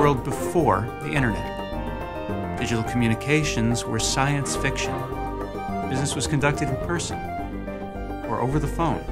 world before the internet. Digital communications were science fiction. Business was conducted in person or over the phone.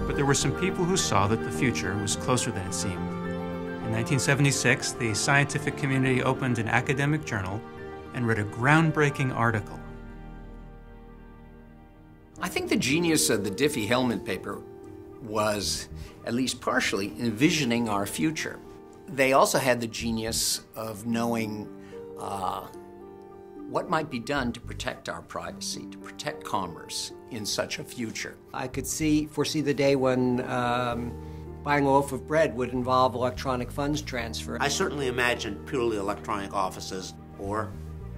But there were some people who saw that the future was closer than it seemed. In 1976, the scientific community opened an academic journal and read a groundbreaking article. I think the genius of the Diffie-Hellman paper was, at least partially, envisioning our future. They also had the genius of knowing what might be done to protect our privacy, to protect commerce in such a future. I could foresee the day when buying a loaf of bread would involve electronic funds transfer. I certainly imagined purely electronic offices or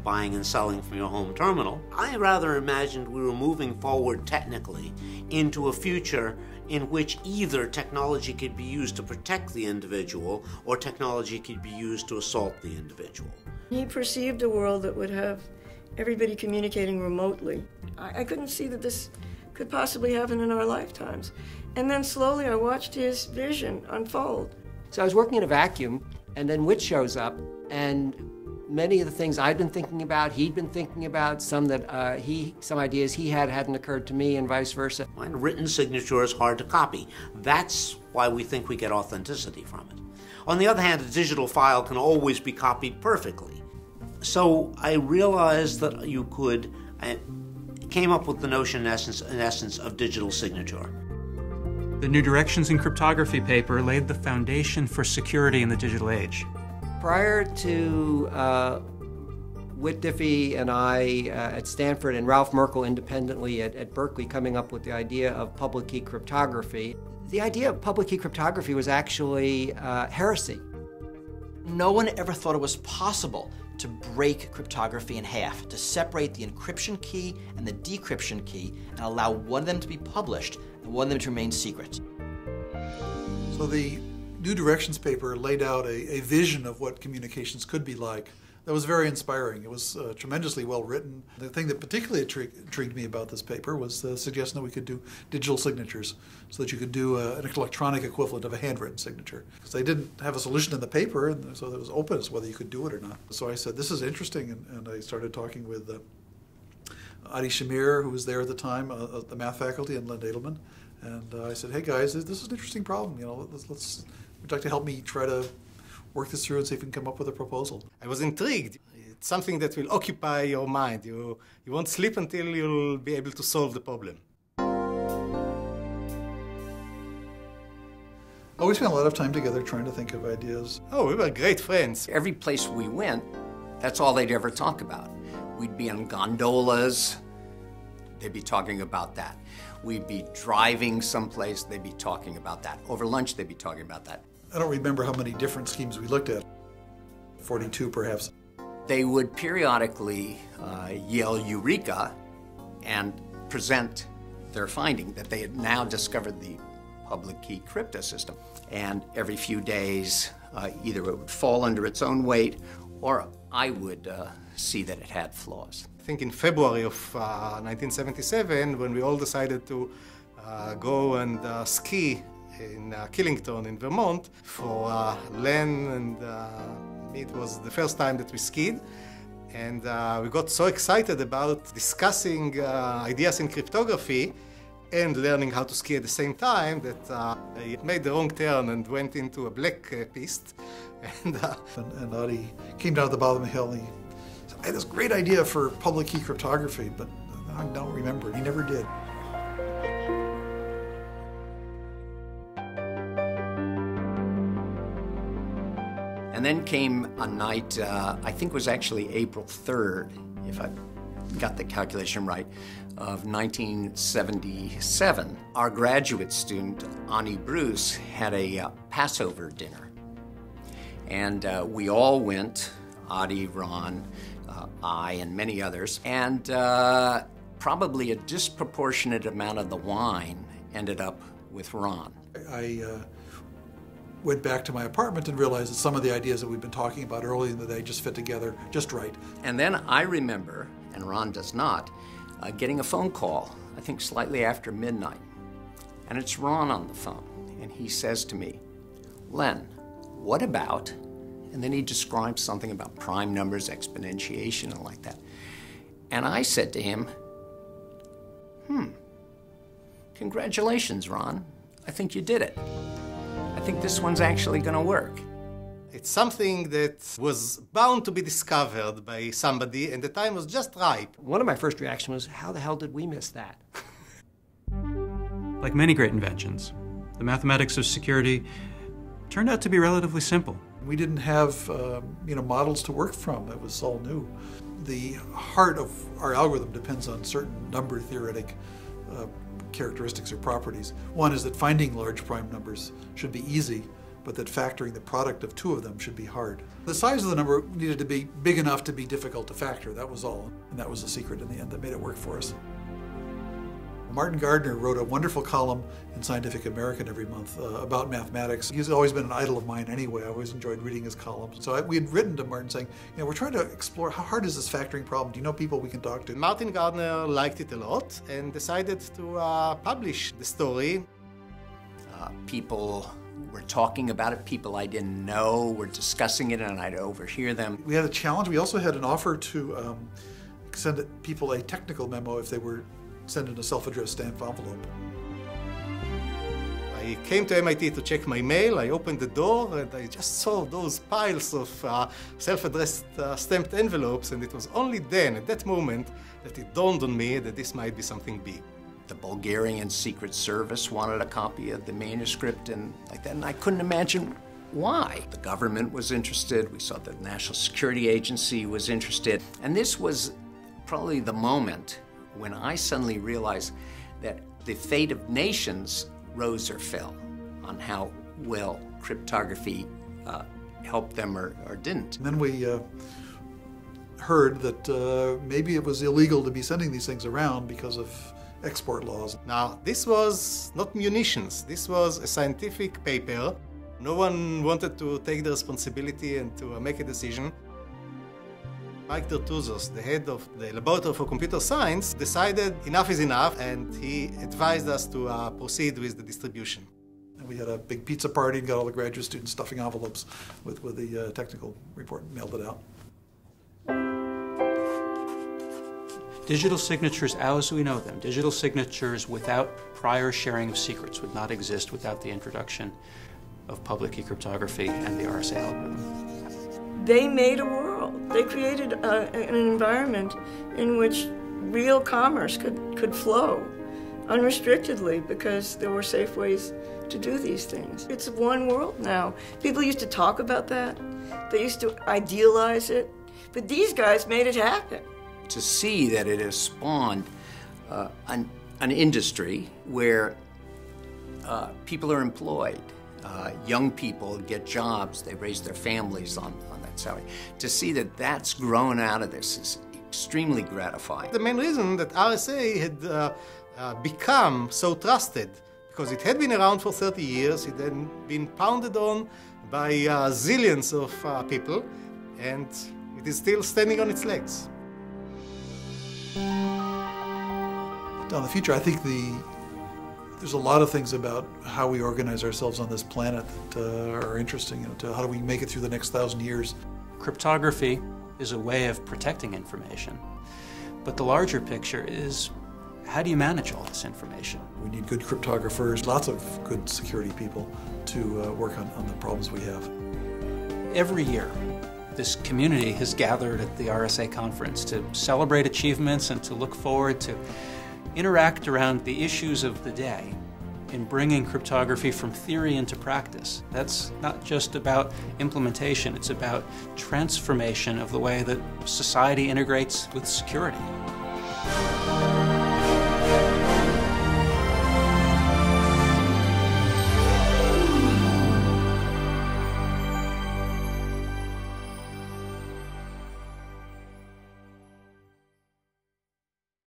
buying and selling from your home terminal. I rather imagined we were moving forward technically into a future in which either technology could be used to protect the individual or technology could be used to assault the individual. He perceived a world that would have everybody communicating remotely. I couldn't see that this could possibly happen in our lifetimes. And then slowly I watched his vision unfold. So I was working in a vacuum, and then Whit shows up, and many of the things I'd been thinking about, he'd been thinking about, some ideas he hadn't occurred to me, and vice versa. And written signature is hard to copy. That's why we think we get authenticity from it. On the other hand, a digital file can always be copied perfectly. So I realized that I came up with the notion, in essence, of digital signature. The New Directions in Cryptography paper laid the foundation for security in the digital age. Prior to Whit Diffie and I at Stanford and Ralph Merkle independently at Berkeley coming up with the idea of public key cryptography, the idea of public key cryptography was actually heresy. No one ever thought it was possible to break cryptography in half, to separate the encryption key and the decryption key and allow one of them to be published and one of them to remain secret. So the New Directions paper laid out a vision of what communications could be like that was very inspiring. It was tremendously well written. The thing that particularly intrigued me about this paper was the suggestion that we could do digital signatures so that you could do an electronic equivalent of a handwritten signature. Because they didn't have a solution in the paper, and so it was open as to whether you could do it or not. So I said, this is interesting, and I started talking with Adi Shamir, who was there at the time, the math faculty, and Len Edelman. And I said, hey guys, this is an interesting problem. You know, would you like to help me try to work this through and see if we can come up with a proposal? I was intrigued. It's something that will occupy your mind. You won't sleep until you'll be able to solve the problem. Oh, we spent a lot of time together trying to think of ideas. Oh, we were great friends. Every place we went, that's all they'd ever talk about. We'd be on gondolas, they'd be talking about that. We'd be driving someplace, they'd be talking about that. Over lunch, they'd be talking about that. I don't remember how many different schemes we looked at. 42, perhaps. They would periodically yell Eureka and present their finding that they had now discovered the public key crypto system. And every few days, either it would fall under its own weight, or I would see that it had flaws. I think in February of 1977, when we all decided to go and ski in Killington in Vermont, for Len and me, it was the first time that we skied. And we got so excited about discussing ideas in cryptography and learning how to ski at the same time that it made the wrong turn and went into a black piste. And Adi came down to the bottom of the hill and he said, I had this great idea for public key cryptography, but I don't remember it. He never did. And then came a night, I think it was actually April 3rd, if I got the calculation right, of 1977. Our graduate student, Ani Bruce, had a Passover dinner. And we all went, Adi, Ron, I, and many others. And probably a disproportionate amount of the wine ended up with Ron. I went back to my apartment and realized that some of the ideas that we've been talking about earlier in the day just fit together just right. And then I remember, and Ron does not, getting a phone call, I think slightly after midnight. And it's Ron on the phone, and he says to me, Len, what about, And then he described something about prime numbers, exponentiation, and like that. And I said to him, congratulations, Ron. I think you did it. I think this one's actually going to work. It's something that was bound to be discovered by somebody, and the time was just right. One of my first reactions was, how the hell did we miss that? Like many great inventions, the mathematics of security turned out to be relatively simple. We didn't have models to work from. It was all new. The heart of our algorithm depends on certain number theoretic characteristics or properties. One is that finding large prime numbers should be easy, but that factoring the product of two of them should be hard. The size of the number needed to be big enough to be difficult to factor, that was all. And that was the secret in the end that made it work for us. Martin Gardner wrote a wonderful column in Scientific American every month about mathematics. He's always been an idol of mine anyway. I always enjoyed reading his columns. So we had written to Martin saying, we're trying to explore how hard is this factoring problem? Do you know people we can talk to? Martin Gardner liked it a lot and decided to publish the story. People were talking about it. People I didn't know were discussing it, and I'd overhear them. We had a challenge. We also had an offer to send people a technical memo if they were sent in a self-addressed stamped envelope. I came to MIT to check my mail. I opened the door and I just saw those piles of self-addressed stamped envelopes, and it was only then, at that moment, that it dawned on me that this might be something big. The Bulgarian Secret Service wanted a copy of the manuscript and like that, and I couldn't imagine why. The government was interested. We saw the National Security Agency was interested. And this was probably the moment when I suddenly realized that the fate of nations rose or fell on how well cryptography helped them or didn't. And then we heard that maybe it was illegal to be sending these things around because of export laws. Now, this was not munitions. This was a scientific paper. No one wanted to take the responsibility and to make a decision. Mike Dertouzos, the head of the Laboratory for Computer Science, decided enough is enough, and he advised us to proceed with the distribution. And we had a big pizza party and got all the graduate students stuffing envelopes with the technical report and mailed it out. Digital signatures as we know them, digital signatures without prior sharing of secrets would not exist without the introduction of public key cryptography and the RSA algorithm. They made a world. They created an environment in which real commerce could flow unrestrictedly because there were safe ways to do these things. It's one world now. People used to talk about that. They used to idealize it. But these guys made it happen. To see that it has spawned an industry where people are employed, young people get jobs, they raise their families on that salary. To see that that's grown out of this is extremely gratifying. The main reason that RSA had become so trusted, because it had been around for 30 years, it had been pounded on by zillions of people, and it is still standing on its legs. Down the future, I think there's a lot of things about how we organize ourselves on this planet that are interesting. How do we make it through the next 1,000 years? Cryptography is a way of protecting information, but the larger picture is how do you manage all this information? We need good cryptographers, lots of good security people to work on the problems we have. Every year, this community has gathered at the RSA Conference to celebrate achievements and to look forward to interact around the issues of the day in bringing cryptography from theory into practice. That's not just about implementation, it's about transformation of the way that society integrates with security.